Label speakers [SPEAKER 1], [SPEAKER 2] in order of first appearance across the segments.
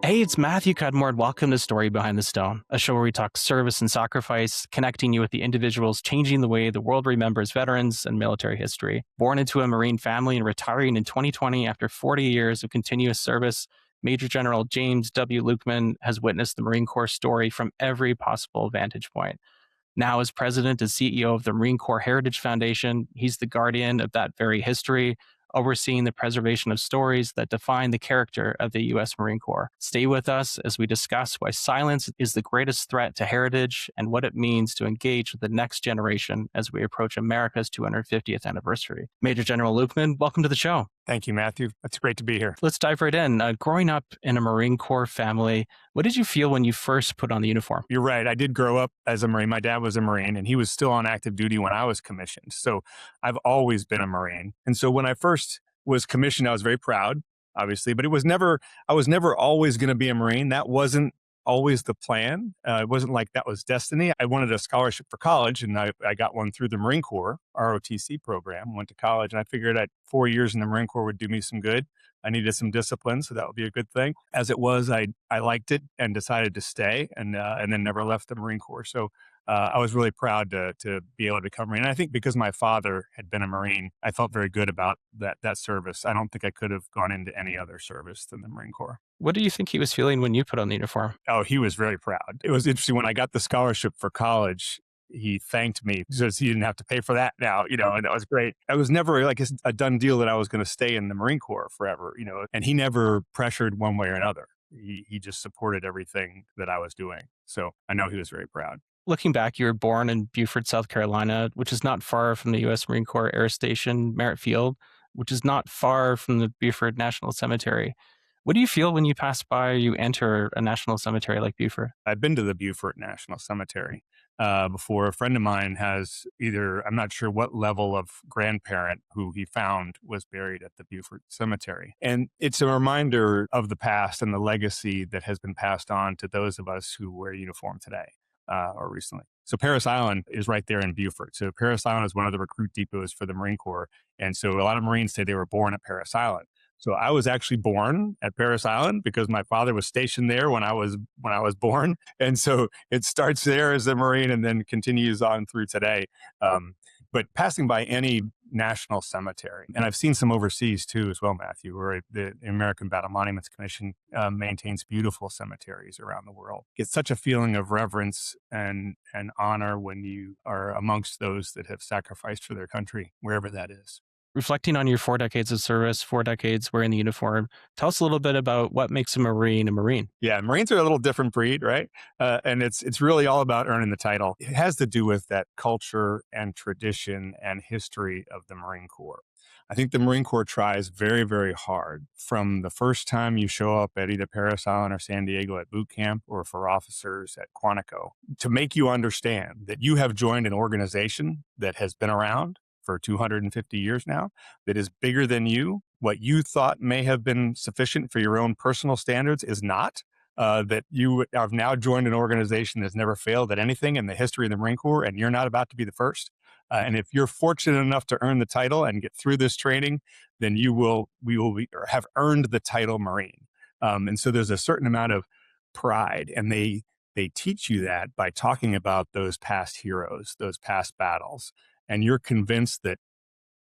[SPEAKER 1] Hey, it's Matthew Cudmore. Welcome to Story Behind the Stone, a show where we talk service and sacrifice, connecting you with the individuals changing the way the world remembers veterans and military history. Born into a Marine family and retiring in 2020 after 40 years of continuous service, Major General James W. Lukeman has witnessed the Marine Corps story from every possible vantage point. Now, as president and CEO of the Marine Corps Heritage Foundation, he's the guardian of that very history, overseeing the preservation of stories that define the character of the U.S. Marine Corps. Stay with us as we discuss why silence is the greatest threat to heritage and what it means to engage with the next generation as we approach America's 250th anniversary. Major General Lukeman, welcome to the show.
[SPEAKER 2] Thank you, Matthew. It's great to be here.
[SPEAKER 1] Let's dive right in. Growing up in a Marine Corps family, what did you feel when you first put on the uniform?
[SPEAKER 2] You're right. I did grow up as a Marine. My dad was a Marine and he was still on active duty when I was commissioned. So I've always been a Marine. And so when I first was commissioned, I was very proud, obviously, but I was never always going to be a Marine. That wasn't always the plan. It wasn't like that was destiny. I wanted a scholarship for college and I got one through the Marine Corps ROTC program, went to college, and I figured 4 years in the Marine Corps would do me some good. I needed some discipline, so that would be a good thing. As it was, I liked it and decided to stay, and then never left the Marine Corps. So I was really proud to be able to become Marine. And I think because my father had been a Marine, I felt very good about that service. I don't think I could have gone into any other service than the Marine Corps.
[SPEAKER 1] What do you think he was feeling when you put on the uniform?
[SPEAKER 2] Oh, he was very proud. It was interesting when I got the scholarship for college. He thanked me because he didn't have to pay for that now, and that was great. I was never like a done deal that I was going to stay in the Marine Corps forever, and he never pressured one way or another. He just supported everything that I was doing. So I know he was very proud.
[SPEAKER 1] Looking back, you were born in Beaufort, South Carolina, which is not far from the U.S. Marine Corps Air Station, Merritt Field, which is not far from the Beaufort National Cemetery. What do you feel when you pass by or you enter a national cemetery like Beaufort?
[SPEAKER 2] I've been to the Beaufort National Cemetery before. A friend of mine has I'm not sure what level of grandparent who he found was buried at the Beaufort Cemetery. And it's a reminder of the past and the legacy that has been passed on to those of us who wear uniform today or recently. So Parris Island is right there in Beaufort. So Parris Island is one of the recruit depots for the Marine Corps. And so a lot of Marines say they were born at Parris Island. So I was actually born at Parris Island because my father was stationed there when I was born, and so it starts there as a Marine and then continues on through today. But passing by any national cemetery, and I've seen some overseas too as well, Matthew, where the American Battle Monuments Commission maintains beautiful cemeteries around the world. It's such a feeling of reverence and honor when you are amongst those that have sacrificed for their country, wherever that is.
[SPEAKER 1] Reflecting on your 4 decades of service, 4 decades wearing the uniform, tell us a little bit about what makes a Marine a Marine.
[SPEAKER 2] Yeah, Marines are a little different breed, right? And it's really all about earning the title. It has to do with that culture and tradition and history of the Marine Corps. I think the Marine Corps tries very, very hard from the first time you show up at either Parris Island or San Diego at boot camp or for officers at Quantico to make you understand that you have joined an organization that has been around for 250 years now, that is bigger than you. What you thought may have been sufficient for your own personal standards is not. That you have now joined an organization that's never failed at anything in the history of the Marine Corps, and you're not about to be the first. And if you're fortunate enough to earn the title and get through this training, then we will or have earned the title Marine. And so there's a certain amount of pride, and they teach you that by talking about those past heroes, those past battles. And you're convinced that,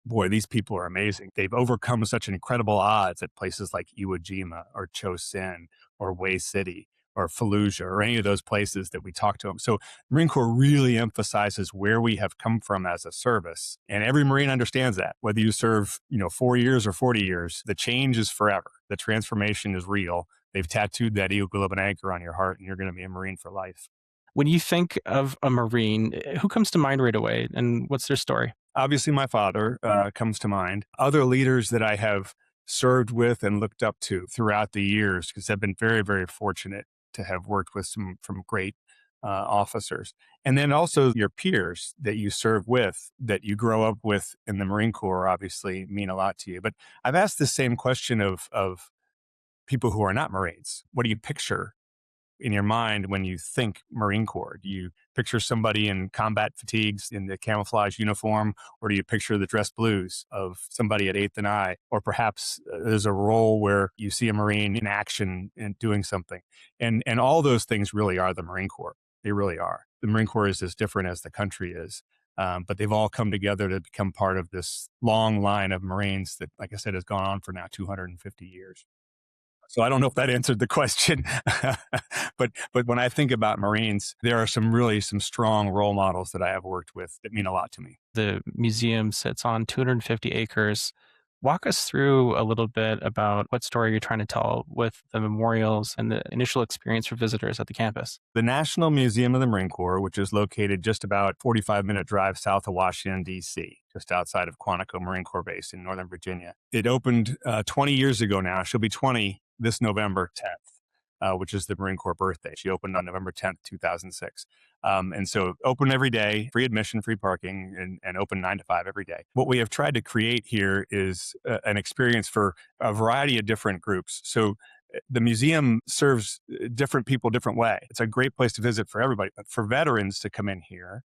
[SPEAKER 2] boy, these people are amazing. They've overcome such incredible odds at places like Iwo Jima or Chosin or Way City or Fallujah or any of those places that we talk to them. So Marine Corps really emphasizes where we have come from as a service. And every Marine understands that. Whether you serve 4 years or 40 years, the change is forever. The transformation is real. They've tattooed that Eagle Globe and Anchor on your heart, and you're going to be a Marine for life.
[SPEAKER 1] When you think of a Marine, who comes to mind right away and what's their story?
[SPEAKER 2] Obviously, my father comes to mind. Other leaders that I have served with and looked up to throughout the years, because I've been very, very fortunate to have worked with some from great officers. And then also your peers that you serve with, that you grow up with in the Marine Corps, obviously mean a lot to you. But I've asked the same question of people who are not Marines. What do you picture in your mind when you think Marine Corps? Do you picture somebody in combat fatigues in the camouflage uniform, or do you picture the dress blues of somebody at Eighth and I? Or perhaps there's a role where you see a Marine in action and doing something. And all those things really are the Marine Corps. They really are. The Marine Corps is as different as the country is. But they've all come together to become part of this long line of Marines that, like I said, has gone on for now 250 years. So I don't know if that answered the question, but when I think about Marines, there are some strong role models that I have worked with that mean a lot to me.
[SPEAKER 1] The museum sits on 250 acres. Walk us through a little bit about what story you're trying to tell with the memorials and the initial experience for visitors at the campus.
[SPEAKER 2] The National Museum of the Marine Corps, which is located just about 45-minute drive south of Washington, D.C., just outside of Quantico Marine Corps Base in Northern Virginia. It opened 20 years ago now. She'll be 20 this November 10th, which is the Marine Corps birthday. She opened on November 10th, 2006. And so open every day, free admission, free parking, and open 9 to 5 every day. What we have tried to create here is an experience for a variety of different groups. So the museum serves different people different way. It's a great place to visit for everybody, but for veterans to come in here,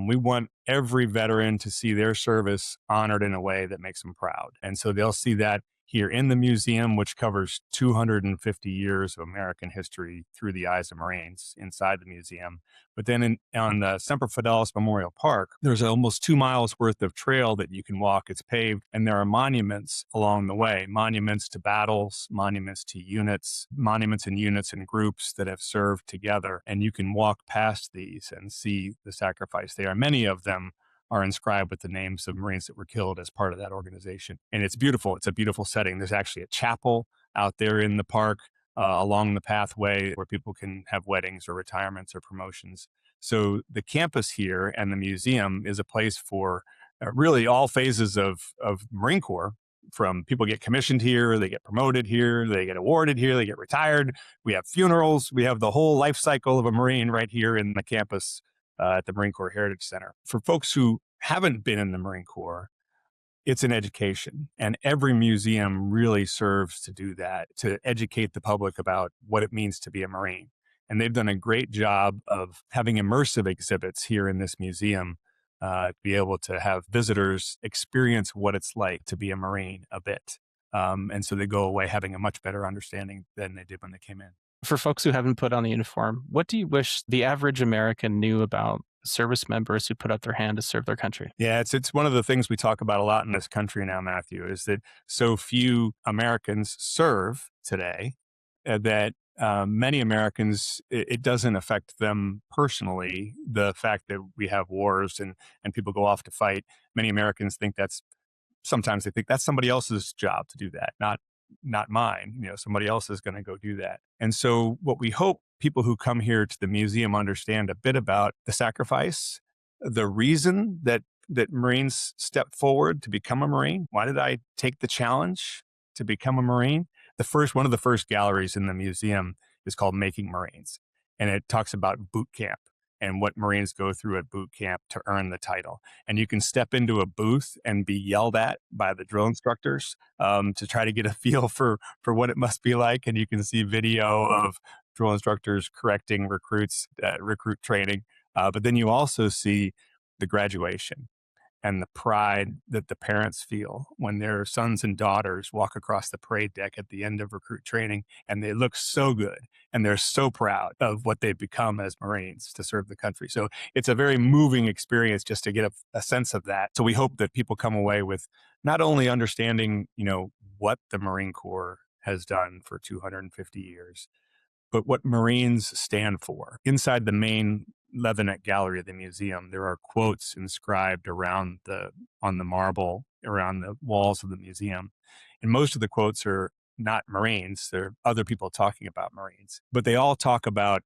[SPEAKER 2] we want every veteran to see their service honored in a way that makes them proud. And so they'll see that here in the museum, which covers 250 years of American history through the eyes of Marines inside the museum. But then on the Semper Fidelis Memorial Park, there's almost 2 miles worth of trail that you can walk. It's paved, and there are monuments along the way, monuments to battles, monuments to units, monuments and units and groups that have served together. And you can walk past these and see the sacrifice there. Many of them are inscribed with the names of Marines that were killed as part of that organization. And it's beautiful. It's a beautiful setting. There's actually a chapel out there in the park along the pathway where people can have weddings or retirements or promotions. So the campus here and the museum is a place for really all phases of Marine Corps. From people get commissioned here, they get promoted here, they get awarded here, they get retired. We have funerals. We have the whole life cycle of a Marine right here in the campus at the Marine Corps Heritage Center. For folks who haven't been in the Marine Corps, it's an education. And every museum really serves to do that, to educate the public about what it means to be a Marine. And they've done a great job of having immersive exhibits here in this museum to be able to have visitors experience what it's like to be a Marine a bit. And so they go away having a much better understanding than they did when they came in.
[SPEAKER 1] For folks who haven't put on the uniform, what do you wish the average American knew about service members who put up their hand to serve their country?
[SPEAKER 2] Yeah, it's one of the things we talk about a lot in this country now, Matthew, is that so few Americans serve today that many Americans, it doesn't affect them personally. The fact that we have wars and people go off to fight, many Americans think sometimes they think that's somebody else's job to do that, not mine. Somebody else is going to go do that. And so what we hope people who come here to the museum understand a bit about the sacrifice, the reason that Marines stepped forward to become a Marine. Why did I take the challenge to become a Marine? One of the first galleries in the museum is called Making Marines, and it talks about boot camp and what Marines go through at boot camp to earn the title. And you can step into a booth and be yelled at by the drill instructors to try to get a feel for what it must be like. And you can see video of drill instructors correcting recruits, recruit training. But then you also see the graduation and the pride that the parents feel when their sons and daughters walk across the parade deck at the end of recruit training, and they look so good and they're so proud of what they've become as Marines to serve the country. So it's a very moving experience just to get a sense of that. So we hope that people come away with not only understanding, what the Marine Corps has done for 250 years, but what Marines stand for. Inside the main Leatherneck gallery of the museum, there are quotes inscribed on the marble around the walls of the museum. And most of the quotes are not Marines, they're other people talking about Marines. But they all talk about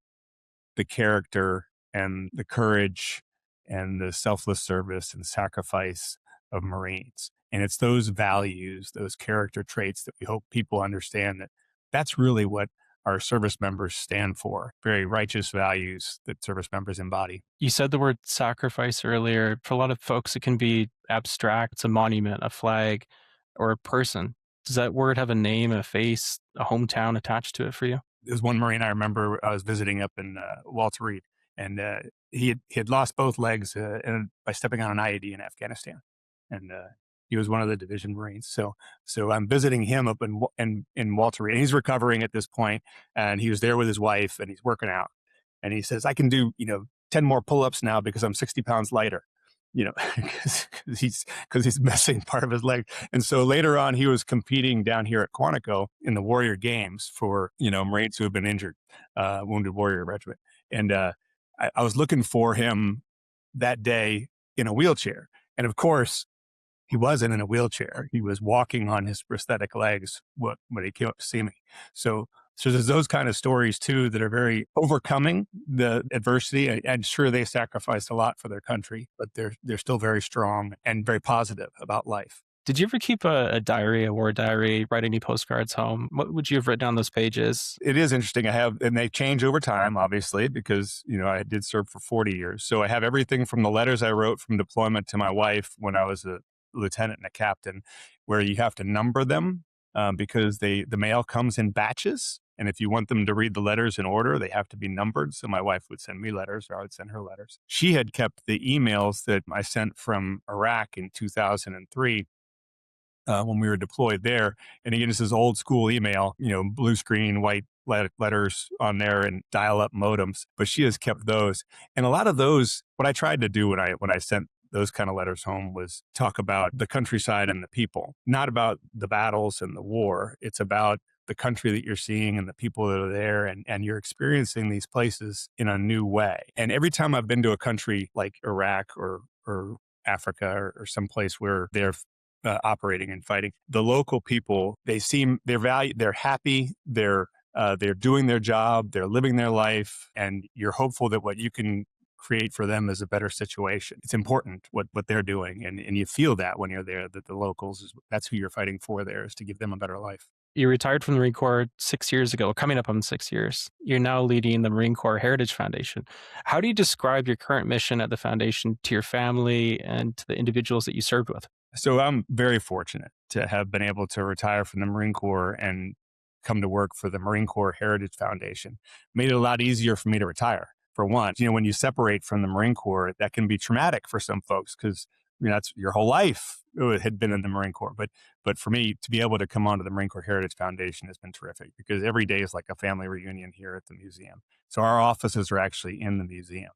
[SPEAKER 2] the character and the courage and the selfless service and sacrifice of Marines. And it's those values, those character traits that we hope people understand that that's really what our service members stand for. Very righteous values that service members embody.
[SPEAKER 1] You said the word sacrifice earlier. For a lot of folks, it can be abstract. It's a monument, a flag, or a person. Does that word have a name, a face, a hometown attached to it for you?
[SPEAKER 2] There's one Marine I remember I was visiting up in Walter Reed, and he had lost both legs and by stepping on an IED in Afghanistan, and he was one of the division Marines. So I'm visiting him up in Walter Reed, and he's recovering at this point, and he was there with his wife, and he's working out, and he says, "I can do 10 more pull-ups now because I'm 60 pounds lighter." Because he's missing part of his leg. And so later on, he was competing down here at Quantico in the Warrior Games for, Marines who have been injured, Wounded Warrior Regiment. And I was looking for him that day in a wheelchair. And of course, he wasn't in a wheelchair. He was walking on his prosthetic legs when he came up to see me. So there's those kind of stories too that are very overcoming the adversity. I'm sure they sacrificed a lot for their country, but they're still very strong and very positive about life.
[SPEAKER 1] Did you ever keep a diary, a war diary, write any postcards home? What would you have written on those pages?
[SPEAKER 2] It is interesting. And they change over time, obviously, because, I did serve for 40 years. So I have everything from the letters I wrote from deployment to my wife when I was a lieutenant and a captain, where you have to number them because the mail comes in batches. And if you want them to read the letters in order, they have to be numbered. So my wife would send me letters or I would send her letters. She had kept the emails that I sent from Iraq in 2003 when we were deployed there. And again, this is old school email, blue screen, white letters on there and dial up modems, but she has kept those. And a lot of those, what I tried to do when I sent those kind of letters home was talk about the countryside and the people, not about the battles and the war. It's about the country that you're seeing and the people that are there, and you're experiencing these places in a new way. And every time I've been to a country like Iraq or Africa or someplace where they're operating and fighting, the local people, they're happy, they're doing their job, they're living their life, and you're hopeful that what you can create for them is a better situation. It's important what they're doing, and you feel that when you're there, that the locals, that's who you're fighting for there, is to give them a better life.
[SPEAKER 1] You retired from the Marine Corps 6 years ago, coming up on 6 years. You're now leading the Marine Corps Heritage Foundation. How do you describe your current mission at the foundation to your family and to the individuals that you served with?
[SPEAKER 2] So I'm very fortunate to have been able to retire from the Marine Corps and come to work for the Marine Corps Heritage Foundation. Made it a lot easier for me to retire. For one, when you separate from the Marine Corps, that can be traumatic for some folks because that's your whole life had been in the Marine Corps. But for me to be able to come onto the Marine Corps Heritage Foundation has been terrific because every day is like a family reunion here at the museum. So our offices are actually in the museum.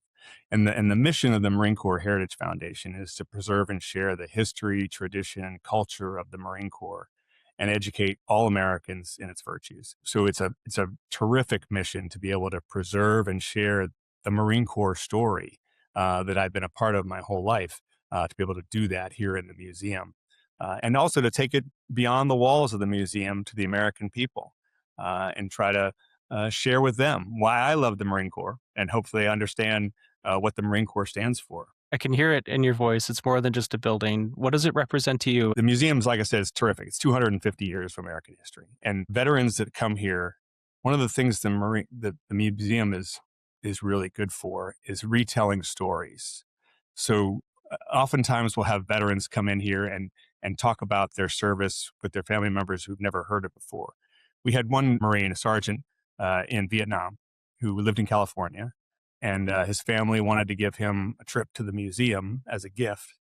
[SPEAKER 2] And the mission of the Marine Corps Heritage Foundation is to preserve and share the history, tradition, and culture of the Marine Corps and educate all Americans in its virtues. So it's a terrific mission to be able to preserve and share the Marine Corps story that I've been a part of my whole life, to be able to do that here in the museum. And also to take it beyond the walls of the museum to the American people and try to share with them why I love the Marine Corps and hopefully understand what the Marine Corps stands for.
[SPEAKER 1] I can hear it in your voice. It's more than just a building. What does it represent to you?
[SPEAKER 2] The museum's, like I said, is terrific. It's 250 years of American history. And veterans that come here, one of the things the museum is really good for is retelling stories. So oftentimes we'll have veterans come in here and talk about their service with their family members who've never heard it before. We had one Marine, a sergeant in Vietnam, who lived in California, and his family wanted to give him a trip to the museum as a gift.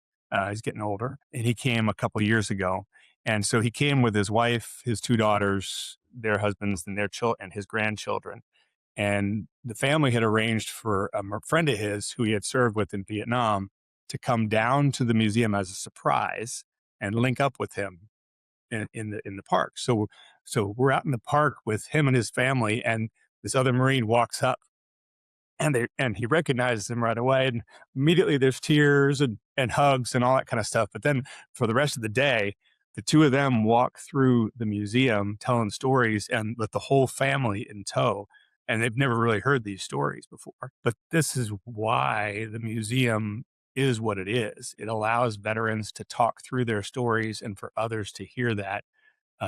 [SPEAKER 2] He's getting older, and he came a couple of years ago. And so he came with his wife, his two daughters, their husbands, and and his grandchildren. And the family had arranged for a friend of his who he had served with in Vietnam to come down to the museum as a surprise and link up with him in the park. So we're out in the park with him and his family, and this other Marine walks up and he recognizes him right away. And immediately there's tears and hugs and all that kind of stuff. But then for the rest of the day, the two of them walk through the museum telling stories and with the whole family in tow. And they've never really heard these stories before. But this is why the museum is what it is. It allows veterans to talk through their stories and for others to hear that,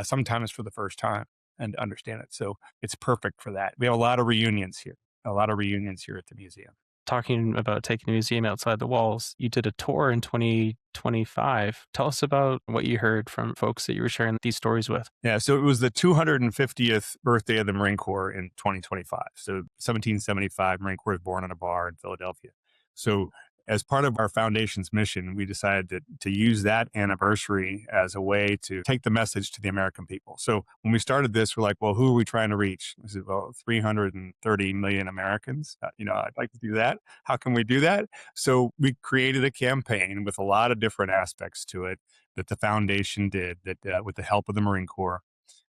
[SPEAKER 2] sometimes for the first time and understand it. So it's perfect for that. We have a lot of reunions here at the museum.
[SPEAKER 1] talking about taking a museum outside the walls, you did a tour in 2025. Tell us about what you heard from folks that you were sharing these stories with.
[SPEAKER 2] Yeah, so it was the 250th birthday of the Marine Corps in 2025. So 1775, Marine Corps was born in a bar in Philadelphia. So as part of our foundation's mission, we decided to use that anniversary as a way to take the message to the American people. So when we started this, we're like, well, who are we trying to reach? I said, well, 330 million Americans. I'd like to do that. How can we do that? So we created a campaign with a lot of different aspects to it that the foundation did that with the help of the Marine Corps.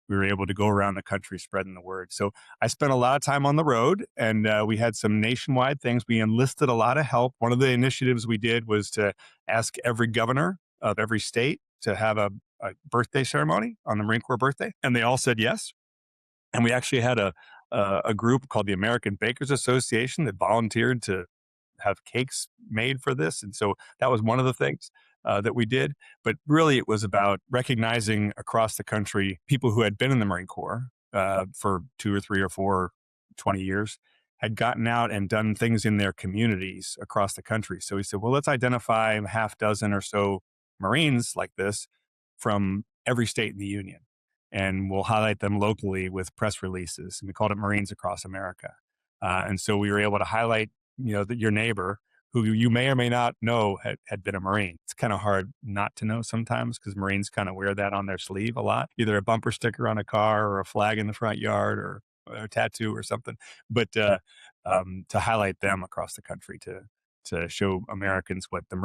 [SPEAKER 2] We were able to go around the country spreading the word. So I spent a lot of time on the road, and we had some nationwide things. We enlisted a lot of help. One of the initiatives we did was to ask every governor of every state to have a birthday ceremony on the Marine Corps birthday, and they all said yes. And we actually had a group called the American Bakers Association that volunteered to have cakes made for this. And so that was one of the things that we did. But really, it was about recognizing across the country people who had been in the Marine Corps for 2 or 3 or 4, 20 years, had gotten out and done things in their communities across the country. So we said, well, let's identify a half dozen or so Marines like this from every state in the Union. And we'll highlight them locally with press releases. And we called it Marines Across America. And so we were able to highlight your neighbor who you may or may not know had been a Marine. It's kind of hard not to know sometimes because Marines kind of wear that on their sleeve a lot, either a bumper sticker on a car or a flag in the front yard or a tattoo or something. But to highlight them across the country to show Americans what the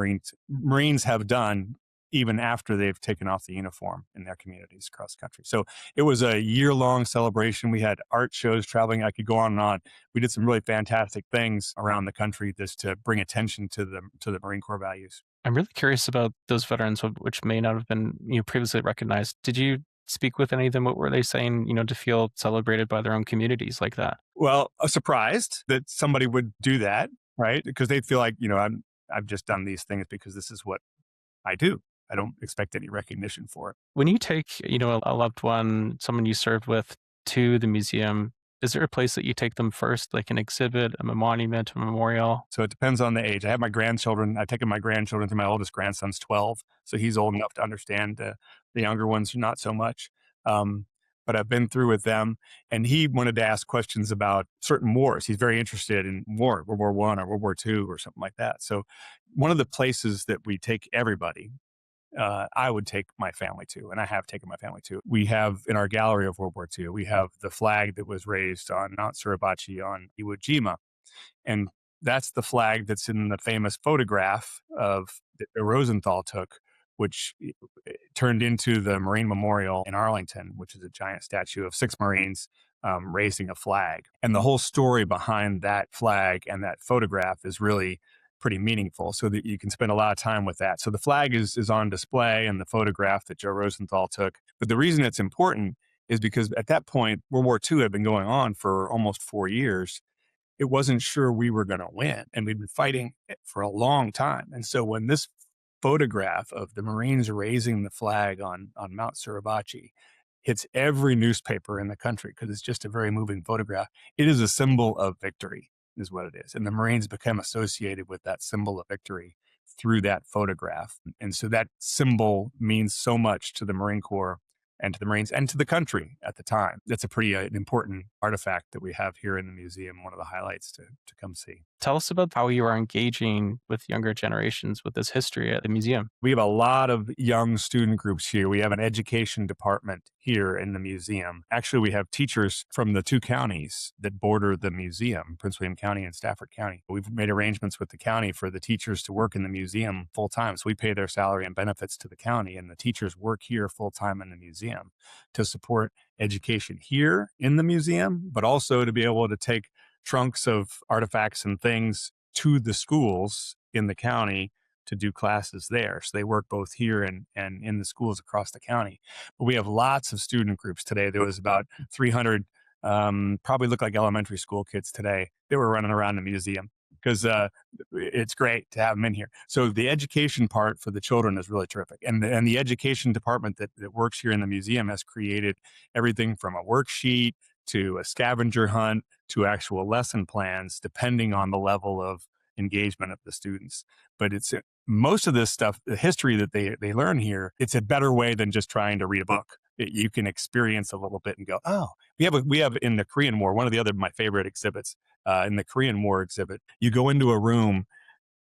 [SPEAKER 2] Marines have done even after they've taken off the uniform in their communities across the country. So it was a year-long celebration. We had art shows traveling. I could go on and on. We did some really fantastic things around the country just to bring attention to the Marine Corps values.
[SPEAKER 1] I'm really curious about those veterans, which may not have been previously recognized. Did you speak with any of them? What were they saying? To feel celebrated by their own communities like that.
[SPEAKER 2] Well, surprised that somebody would do that, right? Because they feel like I've just done these things because this is what I do. I don't expect any recognition for it.
[SPEAKER 1] When you take a loved one, someone you served with, to the museum, is there a place that you take them first, like an exhibit, a monument, a memorial?
[SPEAKER 2] So it depends on the age. I have my grandchildren. I've taken my grandchildren to my oldest grandson's 12. So he's old enough to understand. The younger ones, not so much. But I've been through with them. And he wanted to ask questions about certain wars. He's very interested in World War I or World War II or something like that. So one of the places that we take everybody, I would take my family to, and I have taken my family to. We have in our gallery of World War II, we have the flag that was raised on Mount Suribachi on Iwo Jima. And that's the flag that's in the famous photograph of that Rosenthal took, which turned into the Marine Memorial in Arlington, which is a giant statue of 6 Marines raising a flag. And the whole story behind that flag and that photograph is really pretty meaningful, so that you can spend a lot of time with that. So the flag is on display and the photograph that Joe Rosenthal took. But the reason it's important is because at that point, World War II had been going on for almost 4 years. It wasn't sure we were going to win, and we'd been fighting it for a long time. And so when this photograph of the Marines raising the flag on Mount Suribachi hits every newspaper in the country, because it's just a very moving photograph, it is a symbol of victory, is what it is. And the Marines become associated with that symbol of victory through that photograph. And so that symbol means so much to the Marine Corps and to the Marines and to the country at the time. That's a pretty important artifact that we have here in the museum, one of the highlights to come see.
[SPEAKER 1] Tell us about how you are engaging with younger generations with this history at the museum.
[SPEAKER 2] We have a lot of young student groups here. We have an education department here in the museum. Actually, we have teachers from the 2 counties that border the museum, Prince William County and Stafford County. We've made arrangements with the county for the teachers to work in the museum full time. So we pay their salary and benefits to the county, and the teachers work here full time in the museum to support education here in the museum, but also to be able to take trunks of artifacts and things to the schools in the county to do classes there. So they work both here and in the schools across the county. But we have lots of student groups today. There was about 300, probably look like elementary school kids today. They were running around the museum because it's great to have them in here. So the education part for the children is really terrific. And the education department that works here in the museum has created everything from a worksheet to a scavenger hunt to actual lesson plans, depending on the level of engagement of the students. But it's most of this stuff, the history that they learn here, it's a better way than just trying to read a book. You can experience a little bit and go, oh, we have in the Korean War, one of the other my favorite exhibits in the Korean War exhibit. You go into a room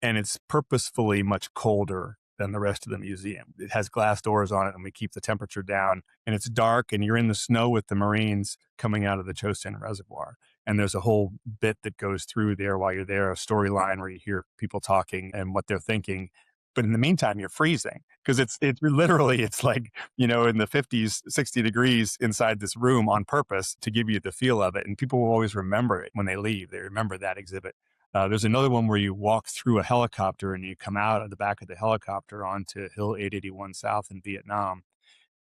[SPEAKER 2] and it's purposefully much colder than the rest of the museum. It has glass doors on it, and we keep the temperature down. And it's dark, and you're in the snow with the Marines coming out of the Chosin Reservoir. And there's a whole bit that goes through there while you're there, a storyline where you hear people talking and what they're thinking. But in the meantime, you're freezing because it's literally, it's like, in the 50s, 60 degrees inside this room on purpose to give you the feel of it. And people will always remember it when they leave. They remember that exhibit. There's another one where you walk through a helicopter and you come out of the back of the helicopter onto Hill 881 South in Vietnam,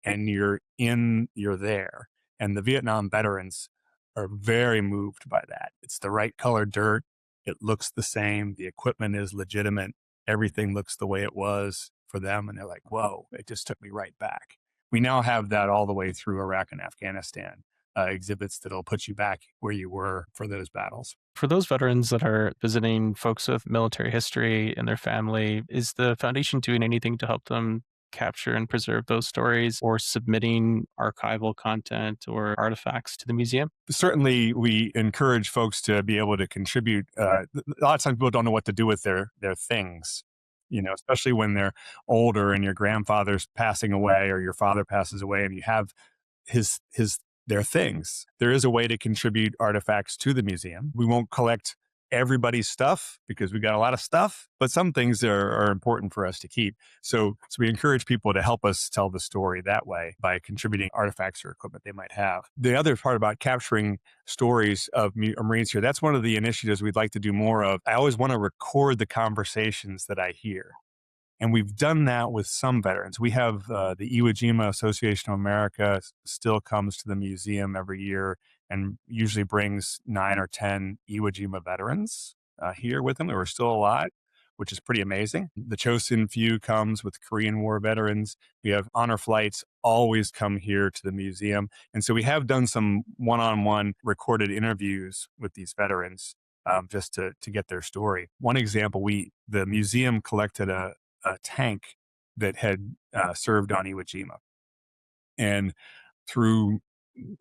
[SPEAKER 2] and you're there. And the Vietnam veterans are very moved by that. It's the right color dirt. It looks the same. The equipment is legitimate. Everything looks the way it was for them. And they're like, whoa, it just took me right back. We now have that all the way through Iraq and Afghanistan, exhibits that'll put you back where you were for those battles.
[SPEAKER 1] For those veterans that are visiting folks with military history and their family, is the foundation doing anything to help them capture and preserve those stories or submitting archival content or artifacts to the museum?
[SPEAKER 2] Certainly, we encourage folks to be able to contribute. A lot of times people don't know what to do with their things, especially when they're older and your grandfather's passing away or your father passes away and you have his their things. There is a way to contribute artifacts to the museum. We won't collect everybody's stuff because we got a lot of stuff, but some things are important for us to keep. So we encourage people to help us tell the story that way by contributing artifacts or equipment they might have. The other part about capturing stories of Marines here, that's one of the initiatives we'd like to do more of. I always want to record the conversations that I hear. And we've done that with some veterans. We have the Iwo Jima Association of America still comes to the museum every year and usually brings 9 or 10 Iwo Jima veterans here with them who are still alive, which is pretty amazing. The Chosin few comes with Korean War veterans. We have honor flights always come here to the museum. And so we have done some one-on-one recorded interviews with these veterans just to get their story. One example, the museum collected a tank that had served on Iwo Jima. And through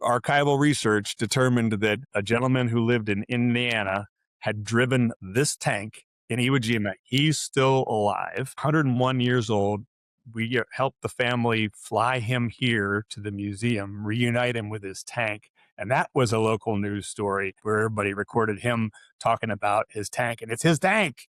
[SPEAKER 2] archival research, determined that a gentleman who lived in Indiana had driven this tank in Iwo Jima. He's still alive, 101 years old. We helped the family fly him here to the museum, reunite him with his tank. And that was a local news story where everybody recorded him talking about his tank. And it's his tank,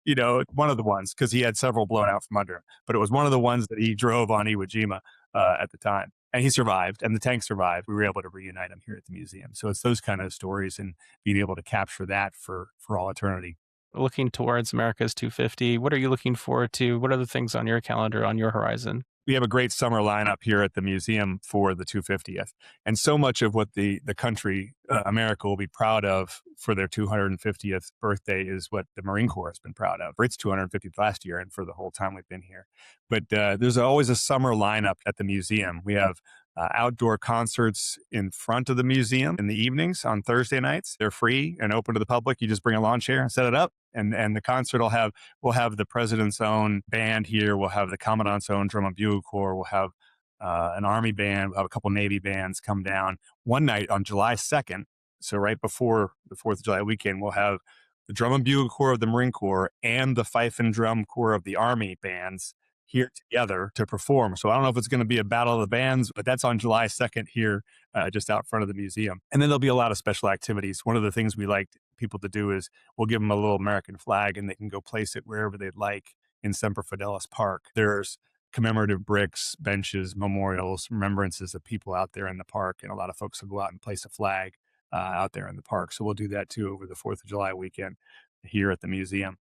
[SPEAKER 2] one of the ones, because he had several blown out from under him. But it was one of the ones that he drove on Iwo Jima at the time. And he survived, and the tank survived. We were able to reunite him here at the museum. So it's those kind of stories and being able to capture that for all eternity.
[SPEAKER 1] Looking towards America's 250, what are you looking forward to? What are the things on your calendar, on your horizon?
[SPEAKER 2] We have a great summer lineup here at the museum for the 250th. And so much of what the country, America, will be proud of for their 250th birthday is what the Marine Corps has been proud of for its 250th last year and for the whole time we've been here. But there's always a summer lineup at the museum. We have outdoor concerts in front of the museum in the evenings on Thursday nights. They're free and open to the public. You just bring a lawn chair and set it up. And the concert we'll have the president's own band here. We'll have the commandant's own drum and bugle corps. We'll have an Army band. We'll have a couple Navy bands come down. One night on July 2nd, so right before the 4th of July weekend, we'll have the drum and bugle corps of the Marine Corps and the fife and drum corps of the Army bands here together to perform. So I don't know if it's going to be a battle of the bands, but that's on July 2nd here, just out front of the museum. And then there'll be a lot of special activities. One of the things we like people to do is we'll give them a little American flag and they can go place it wherever they'd like in Semper Fidelis Park. There's commemorative bricks, benches, memorials, remembrances of people out there in the park. And a lot of folks will go out and place a flag out there in the park. So we'll do that too over the 4th of July weekend here at the museum.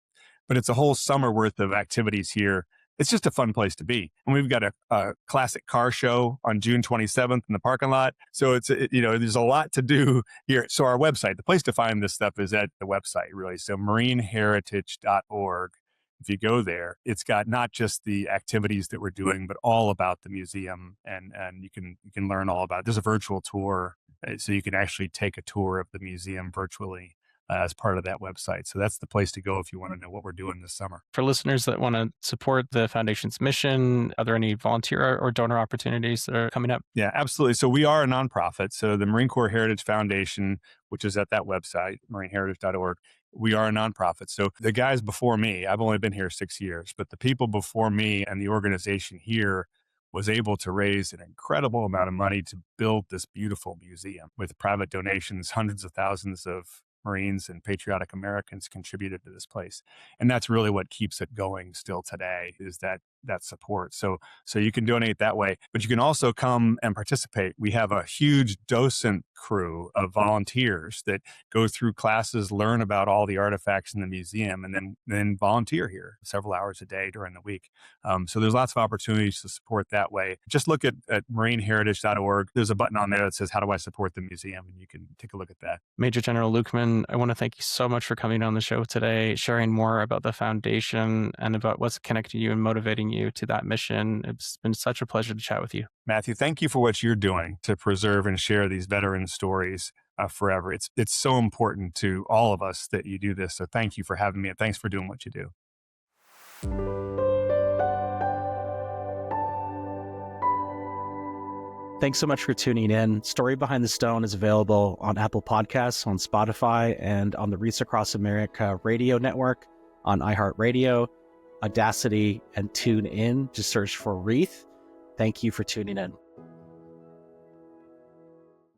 [SPEAKER 2] But it's a whole summer worth of activities here. It's just a fun place to be. And we've got a classic car show on June 27th in the parking lot. So there's a lot to do here. So our website, the place to find this stuff is at the website, really. So marineheritage.org. If you go there, it's got not just the activities that we're doing, but all about the museum. And you can learn all about it. There's a virtual tour. So you can actually take a tour of the museum virtually as part of that website. So that's the place to go if you want to know what we're doing this summer.
[SPEAKER 1] For listeners that want to support the foundation's mission, are there any volunteer or donor opportunities that are coming up?
[SPEAKER 2] Yeah, absolutely. So we are a nonprofit. So the Marine Corps Heritage Foundation, which is at that website, marineheritage.org, we are a nonprofit. So the guys before me, I've only been here 6 years, but the people before me and the organization here was able to raise an incredible amount of money to build this beautiful museum with private donations. Hundreds of thousands of Marines and patriotic Americans contributed to this place. And that's really what keeps it going still today, is that support. So you can donate that way, but you can also come and participate. We have a huge docent crew of volunteers that go through classes, learn about all the artifacts in the museum, and then volunteer here several hours a day during the week. So there's lots of opportunities to support that way. Just look at marineheritage.org. There's a button on there that says, how do I support the museum? And you can take a look at that.
[SPEAKER 1] Major General Lukeman, I want to thank you so much for coming on the show today, sharing more about the foundation and about what's connecting you and motivating you to that mission. It's been such a pleasure to chat with you.
[SPEAKER 2] Matthew, thank you for what you're doing to preserve and share these veteran stories forever. It's so important to all of us that you do this. So thank you for having me, and thanks for doing what you do.
[SPEAKER 1] Thanks so much for tuning in. Story Behind the Stone is available on Apple Podcasts, on Spotify, and on the Reach Across America radio network, on iHeartRadio, Audacity, and TuneIn. Just search for Wreath. Thank you for tuning in.